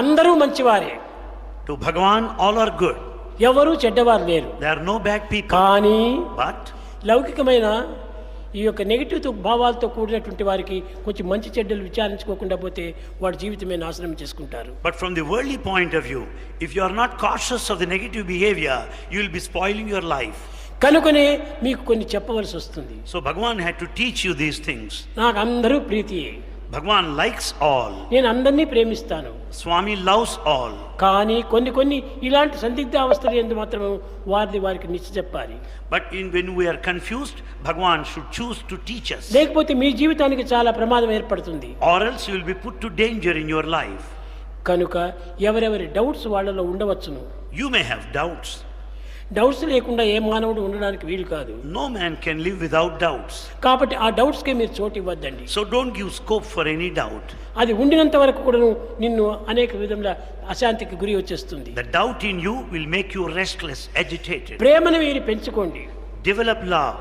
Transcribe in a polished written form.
అందరూ మంచివారే. To Bhagavan all are good. ఎవరు చెడ్డవారు లేరు. There are no bad people. కానీ But లౌకికమైన ఈ యొక్క నెగిటివ్ భావాలతో కూడినటువంటి వారికి కొంచెం మంచి చెడ్డలు విచారించుకోకుండా పోతే వాడి జీవితమే నాశనం చేసుకుంటారు. But from the worldly point of view, if you are not cautious of the negative behavior, you will be spoiling your life. కనుకనే మీకు కొన్ని చెప్పవలసి వస్తుంది. So Bhagavan had to teach you these things. నాకు అందరూ ప్రీతియే. Bhagavan likes all. నేను అందరినీ ప్రేమిస్తాను. Swami loves all. కానీ కొన్ని ఇలాంటి సందిగ్ధ అవస్థలు ఎందు మాత్రం వారికి నిశ్చయ చెప్పాలి. But when we are confused, Bhagavan should choose to teach us. లేకపోతే మీ జీవితానికి చాలా ప్రమాదం ఏర్పడుతుంది. Or else you will be put to danger in your life. కనుక ఎవరెవరి డౌట్స్ వాళ్ళలో ఉండవచ్చును. You may have doubts. Doubts లేకుండా ఏ మానవుడు ఉండడానికి వీలు కాదు. No man can live without doubts. కాబట్టి ఆ డౌట్స్కే మీరు చోటు ఇవ్వద్దండి. So don't give scope for any doubt. అది ఉండినంత వరకు కూడా నిన్ను అనేక విధంగా అశాంతికి గురి వచ్చేస్తుంది. The doubt in you will make you restless, agitated. ప్రేమను మీరు పెంచుకోండి. Develop love.